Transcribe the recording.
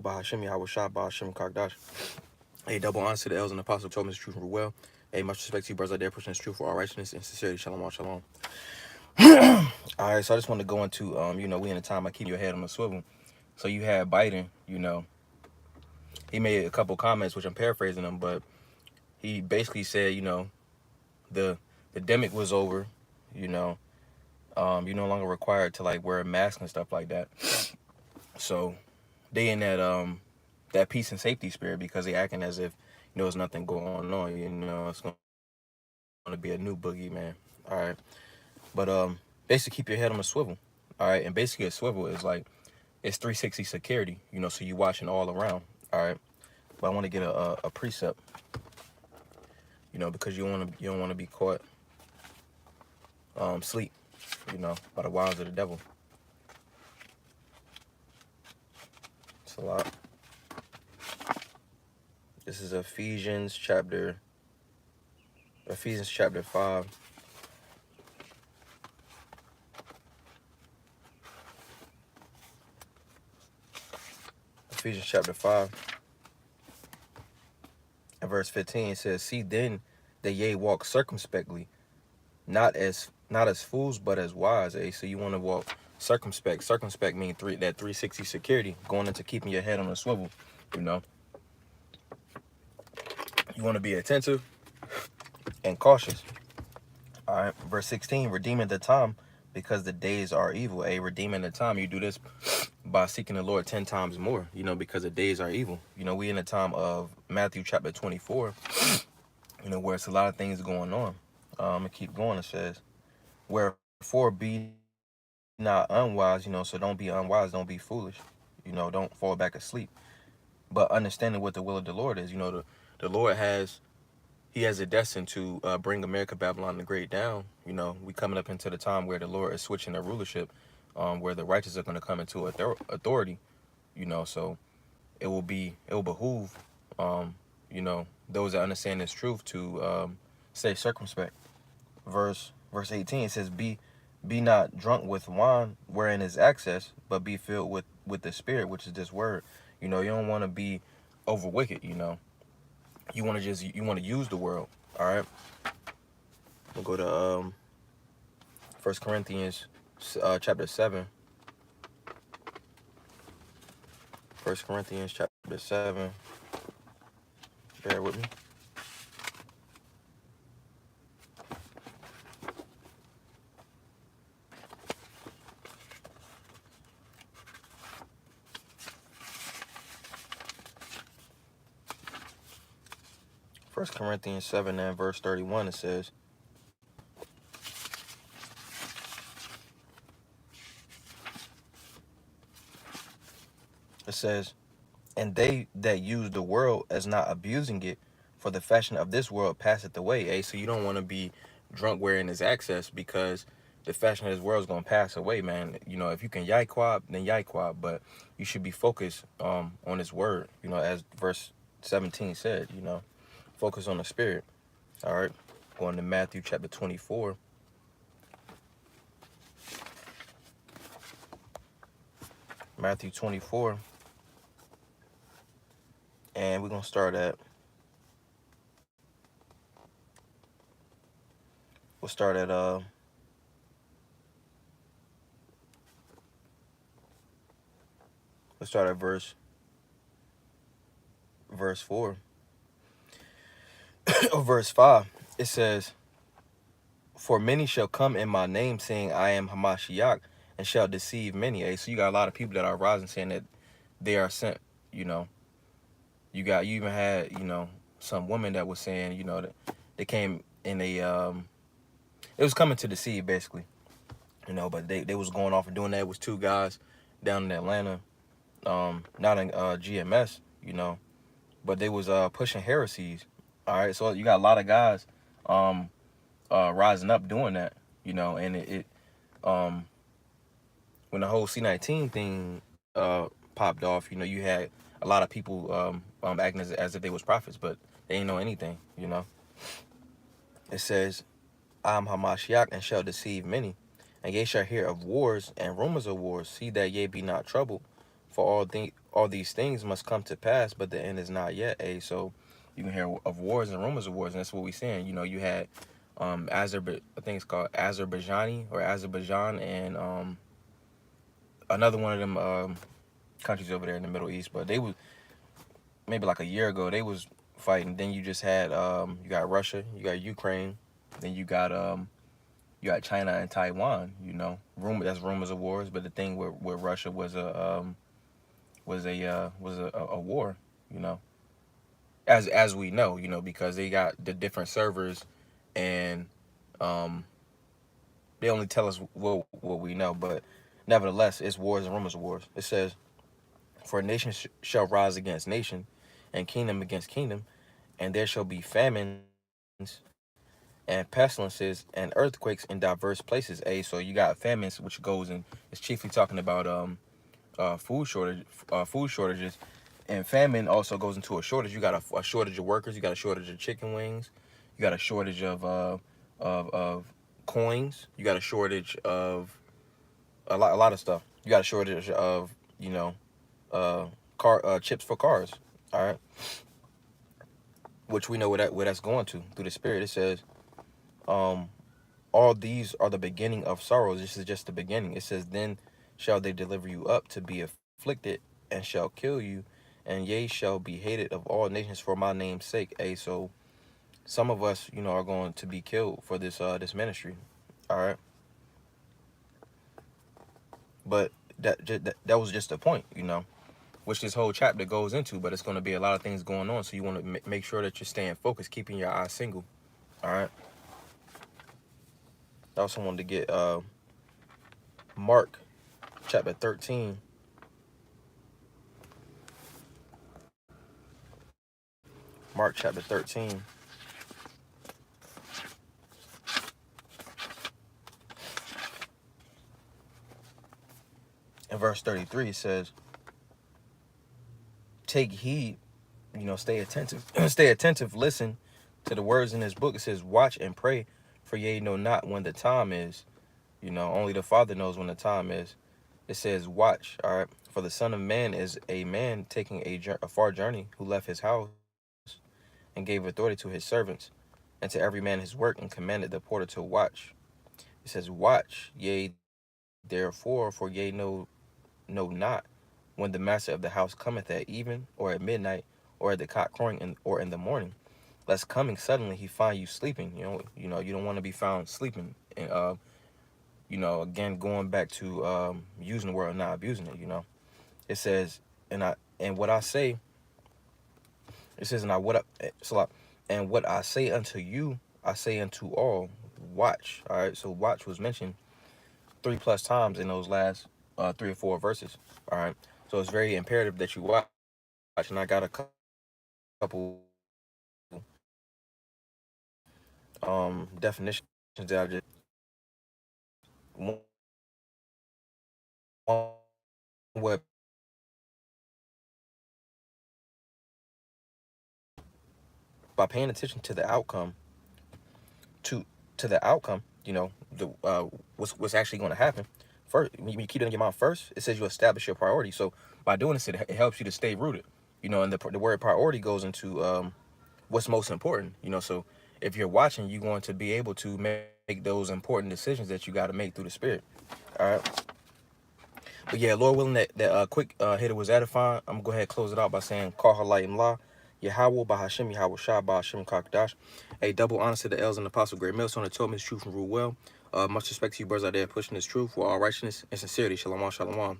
Bahashim Yahweh Shah Bahashim Kagdash. A double honor to the elders and apostles who told me the truth and well. A much respect to you, brothers out there pushing this truth for all righteousness and sincerity. Shalom, shalom. All right, so I just want to go into, we in a time I keep your head on the swivel. So you had Biden, he made a couple comments, which I'm paraphrasing them, but he basically said, the the demic was over, you know, you're no longer required to like wear a mask and stuff like that. So they in that peace and safety spirit because they acting as if there's nothing going on. It's going to be a new boogeyman. All right, but basically keep your head on a swivel. All right, and basically a swivel is like it's 360 security. So you watching all around. All right, but I want to get a precept. Because you don't want to be caught sleep. By the wiles of the devil. It's a lot. This is Ephesians chapter 5. Ephesians chapter 5 and verse 15 says, "See then that ye walk circumspectly, not as fools, but as wise." So you want to walk circumspect. Circumspect means 360 security, going into keeping your head on a swivel. You know, you want to be attentive and cautious. All right, verse 16, redeeming the time because the days are evil. Redeeming the time. You do this by seeking the Lord 10 times more, because the days are evil. We in the time of Matthew chapter 24, where it's a lot of things going on. I'm going to keep going. It says, wherefore be not unwise, so don't be unwise, don't be foolish, don't fall back asleep, but understanding what the will of the Lord is. The Lord he has it destined to bring America, Babylon the Great down. We coming up into the time where the Lord is switching the rulership, where the righteous are going to come into authority. So it will behoove, those that understand this truth to stay circumspect. Verse 18, it says, be not drunk with wine wherein is excess, but be filled with the Spirit, which is this word. You don't want to be over wicked. You want to use the world. All right, we'll go to 1 Corinthians chapter 7. 1 Corinthians chapter 7. Bear with me. 1 Corinthians 7 and verse 31, it says, and they that use the world as not abusing it, for the fashion of this world passeth away. So you don't want to be drunk wherein is access, because the fashion of this world is going to pass away, man. If you can yiquab, then yiquab, but you should be focused on this word, as verse 17 said, focus on the Spirit. All right, going to Matthew chapter 24. Matthew 24. And we're going to start at, we'll start at, let's start at verse 4. Or verse 5. It says, for many shall come in my name, saying, I am Hamashiach, and shall deceive many. So you got a lot of people that are rising saying that they are sent. You even had, some women that was saying, that they came in it was coming to deceive, basically. But they was going off and doing that. It was two guys down in Atlanta, not in GMS, but they was pushing heresies. All right, so you got a lot of guys rising up doing that, and it when the whole C-19 thing popped off, you had a lot of people acting as if they was prophets, but they ain't know anything. It says, I am Hamashiach, and shall deceive many, and ye shall hear of wars and rumors of wars. See that ye be not troubled, For all these things must come to pass, but the end is not yet. So you can hear of wars and rumors of wars, and that's what we're saying. You had I think it's called Azerbaijani or Azerbaijan, and another one of them countries over there in the Middle East. But they was maybe like a year ago they was fighting. Then you just had you got Russia, you got Ukraine, then you got China and Taiwan. That's rumors of wars. But the thing with Russia was a war. You know, as we know, because they got the different servers, and um, they only tell us what we know. But nevertheless, it's wars and rumors of wars. It says, "For a nation shall rise against nation, and kingdom against kingdom, and there shall be famines and pestilences and earthquakes in diverse places." So you got famines, which goes in. It's chiefly talking about food shortages, and famine also goes into a shortage. You got a shortage of workers. You got a shortage of chicken wings. You got a shortage of coins. You got a shortage of a lot of stuff. You got a shortage of uh, car chips for cars. All right, which we know where that's going to through the spirit. It says, um, all these are the beginning of sorrows. This is just the beginning. It says, then shall they deliver you up to be afflicted, and shall kill you, and ye shall be hated of all nations for my name's sake. So some of us, are going to be killed for this ministry. All right, but that was just the point, which this whole chapter goes into. But it's going to be a lot of things going on, so you want to make sure that you're staying focused, keeping your eyes single. All right. I also wanted to get Mark chapter 13. Mark chapter 13. In verse 33, it says, take heed, stay attentive. Stay attentive, listen to the words in this book. It says, watch and pray, for ye know not when the time is. Only the Father knows when the time is. It says, watch, all right? For the Son of Man is a man taking a far journey, who left his house and gave authority to his servants, and to every man his work, and commanded the porter to watch. It says, watch, yea, therefore, for ye know not when the master of the house cometh at even, or at midnight, or at the cock crowing, or in the morning, lest coming suddenly he find you sleeping. You don't want to be found sleeping. And again, going back to using the word and not abusing it. It says, and what I say, it says, and what I say unto you, I say unto all, watch. All right, so watch was mentioned 3+ times in those last 3 or 4 verses. All right, so it's very imperative that you watch. And I got a couple definitions that I just one word, by paying attention to the outcome, to the outcome, the what's actually going to happen. First, when you keep it in your mind first, it says you establish your priority. So by doing this, it helps you to stay rooted. And the word priority goes into what's most important. So if you're watching, you're going to be able to make those important decisions that you got to make through the spirit. All right. But yeah, Lord willing, that quick hitter was edifying. I'm gonna go ahead and close it out by saying, call her light and law. Yahweh, Bahashim, Yahweh Shah, Bahashim, Kakadash. A double honor to the elders and Apostle Great Millstone that told me this truth and rule well. Much respect to you, brothers out there pushing this truth for all righteousness and sincerity. Shalom, shalom.